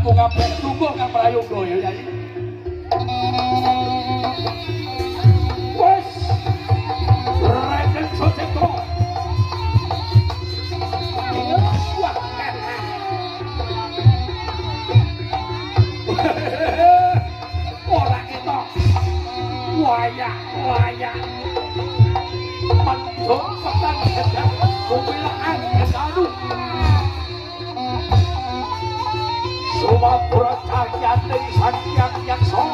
kampung kabeh tunggu kang prayoga ya Yai. Wes Raden Socekto. Ora ketok. Wayah. Panjang petang gedang kumilaan gedaru. Sumapura cahyate sakyang yakso.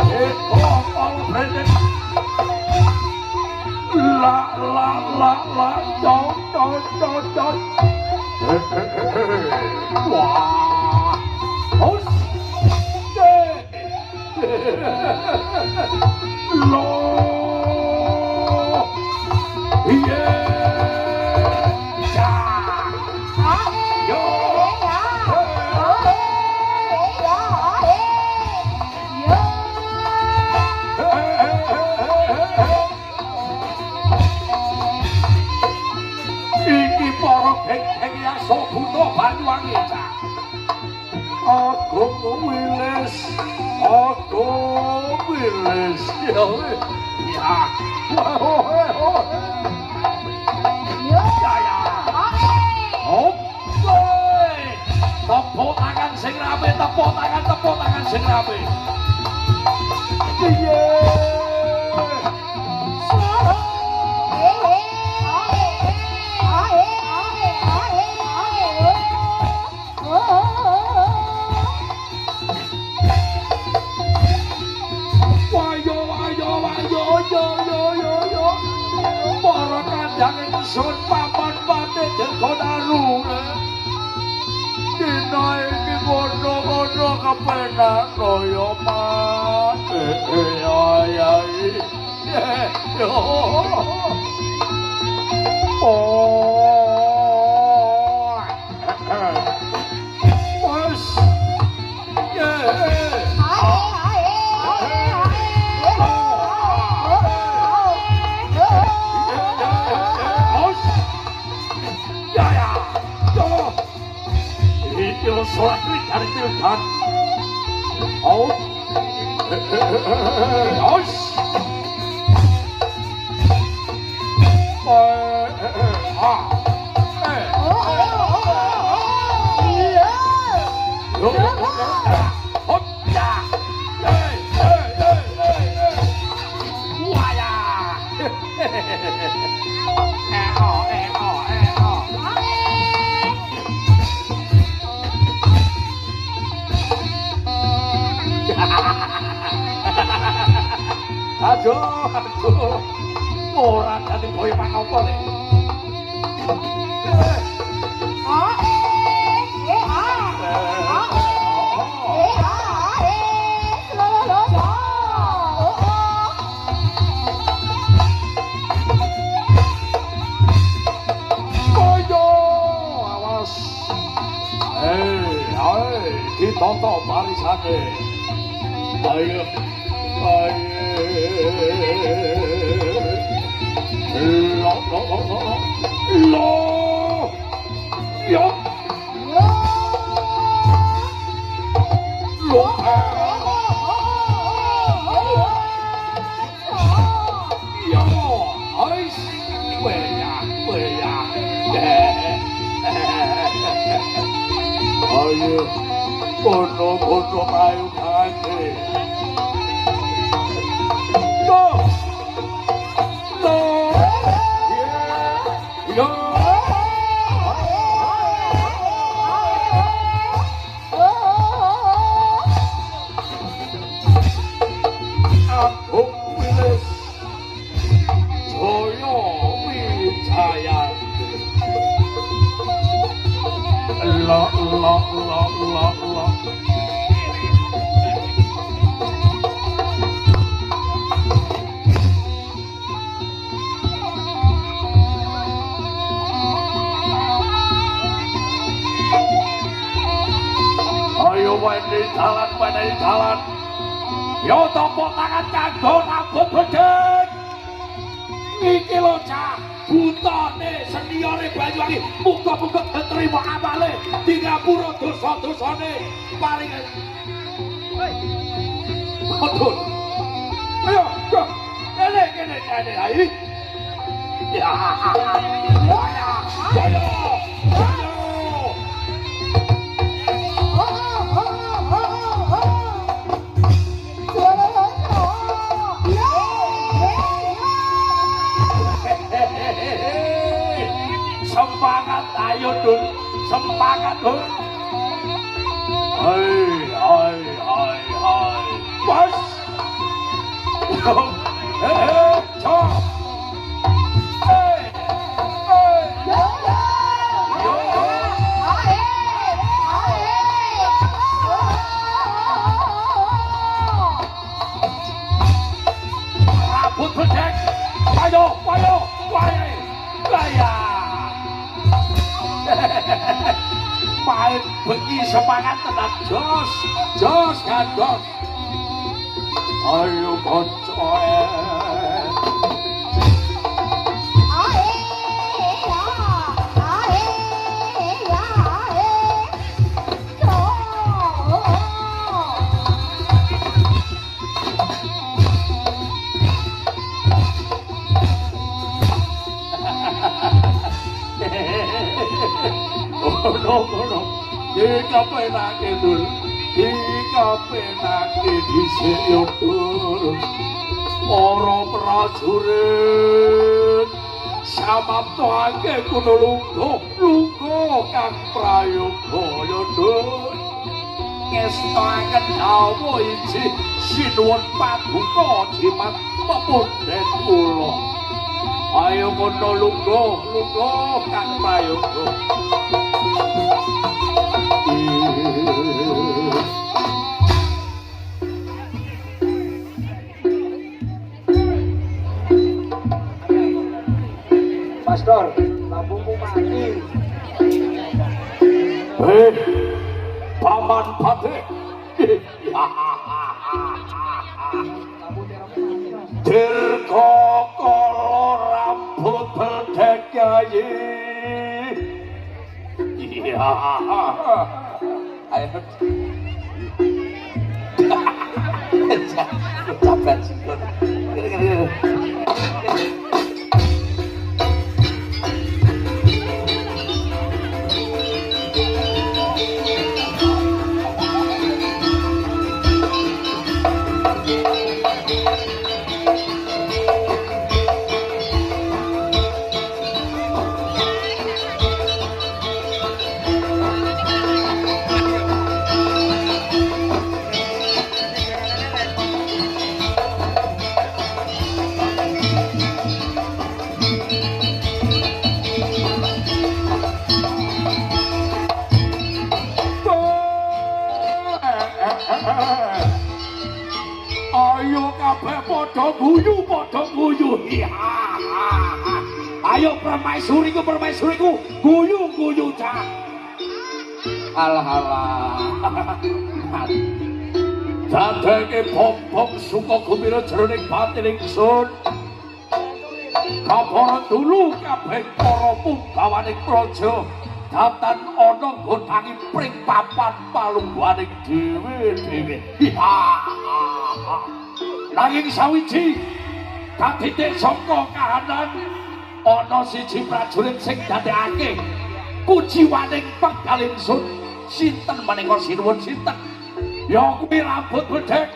Eko all present. La don. Wah. Hos. Lo. Aku wilis ya. Tepuk tangan sing rame, tepuk tangan sing rame. Para kandang ingsun paman pate Dirgadaru. Dina iki ngono-ngono kepenak kaya mate Yai. Sholat dari Piltan. Aduh, ora dadi boyo pangapa lek. Awas. Ditonton barisane. Ayo. Ayo, bono-bono kayu kane. Dalan yo tepuk tangan kanggo rambut bedhek iki lho Cah butane seniore Banyuwangi muga-muga diterima amale di ngapura dosa-dosane paling Aduh. Ayo, go. Kene ae. Ya. Ayo. Semangat ayo Dul, semangat Dul. Hai. Bos. Cok. Rambut bedek. Ayo. Gaya. Main bengi semangat tenan jos kan jos. Ayo koncoe. Ono. Jika penake Dul. Jika penake dhisik yo Dul. Para prajurit samaptake kudu lungguh kang prayoga yo Dul. Ngestaken dawa iki sinuwun paduka jimat pepunden kula. Ayo kono lungguh kang prayoga. Pastor, lampumu mati. Paman Pate. Dirga kala rambut bedhek Kyai. Iya. Ayo. Capek sikut. Ayo kabeh padha guyu. Ayo permaisuriku guyu cah. Alah. Dadeke bom suka gumira jroning batin ingsun. Kapara dulu kabeh para punggawaning praja datan ana nggonangi pring papan palungguhaning dhewe-dhewe. Nanging sawiji katitik saka kahanan ana siji prajurit sing dadekake kuciwaning penggal ingsun. Sinten menika sinuwun sinten? Ya kuwi rambut bedhek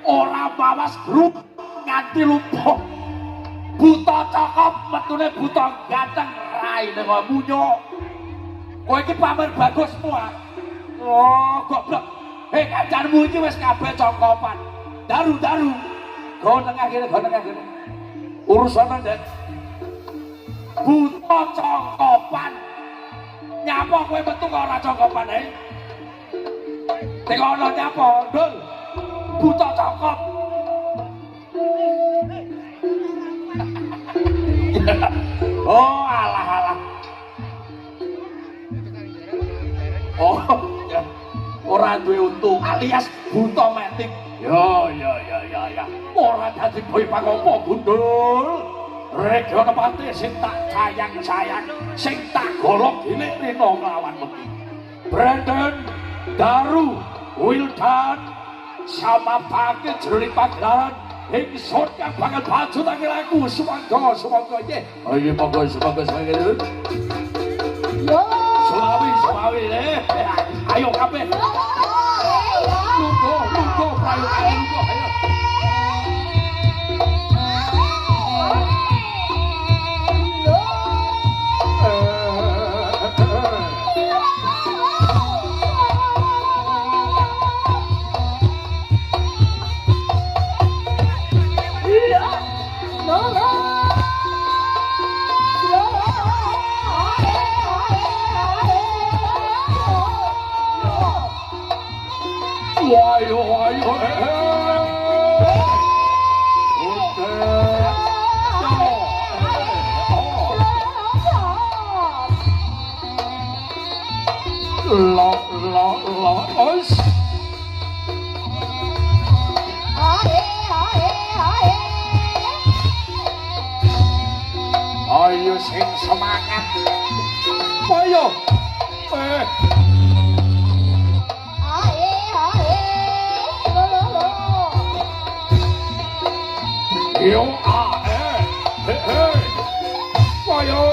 ora bawas grup nganti lumpuh. Buta cakep metune buta ganteng raine kok munyo. Kowe iki pamer bagusmu ah. Oh, goblok. Kancanmu iki wis kabeh congkopan. Daru. Go tengah kene. Urusane ndek. Buta congkopan. Nyapa kowe metu kok ora congkopan ae? Tengok ana nyapa, Dul. Buta congkop. Oh, alah. Oh, ya. Ora duwe untu alias buta metik. Ya. Ora dadi boy pangapa, Gundul. Regana sing tak sayang-sayang, sing tak golok dene-dene nglawan mesti. Brandon, Daru, Wildan, sama pakai jeli pagelaran, ingsun kang banget baju tangi lagu, semangga ye. Ayo monggo semangga dulu. Yo. Sulawi deh. Ayo kabeh. Lungguh, ayo. Ayo sing semangat. Ayo. Yo ayo.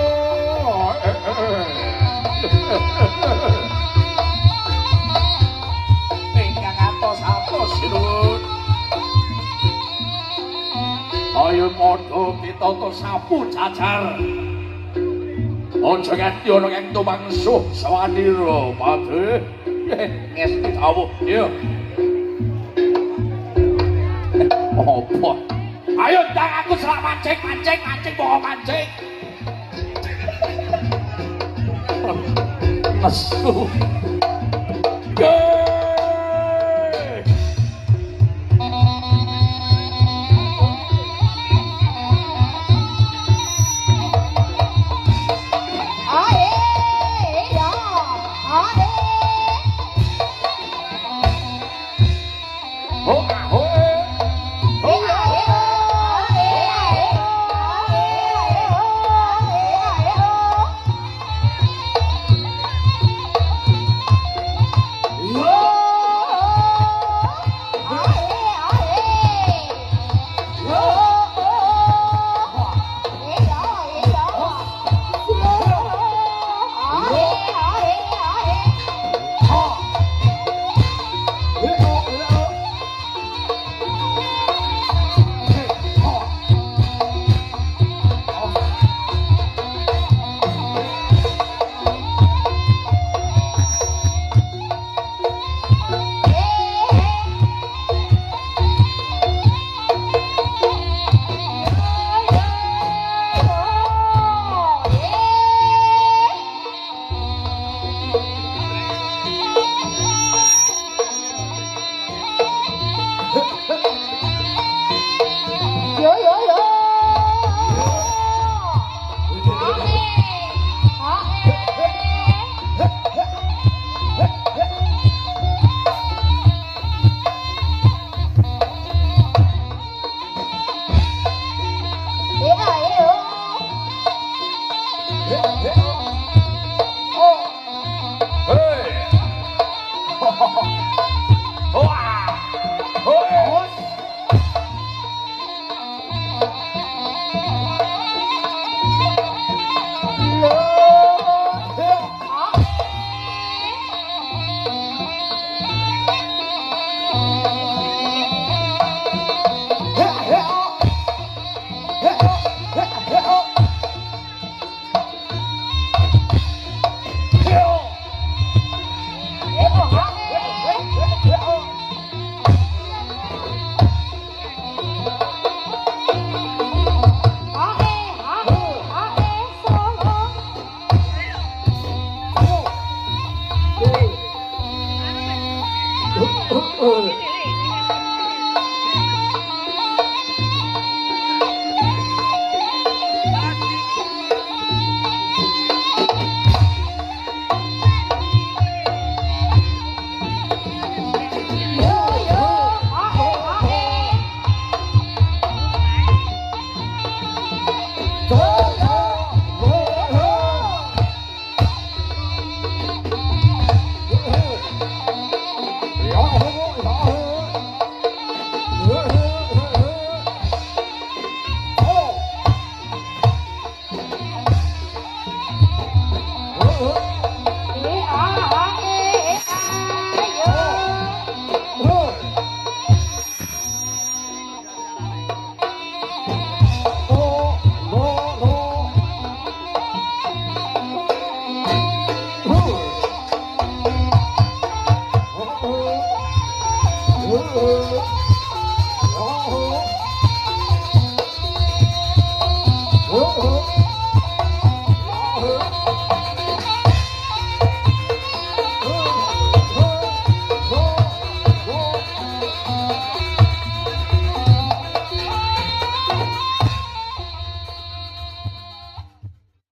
Ingkang atos sinuwun. Ayo padha pitata sapu jajar. Aja nganti ana kang tumangsuh sawanira, Padhe. Ngesti dawuh, yo. Apa? Ayo ndang aku selak mancing pokok mancing. Nesu.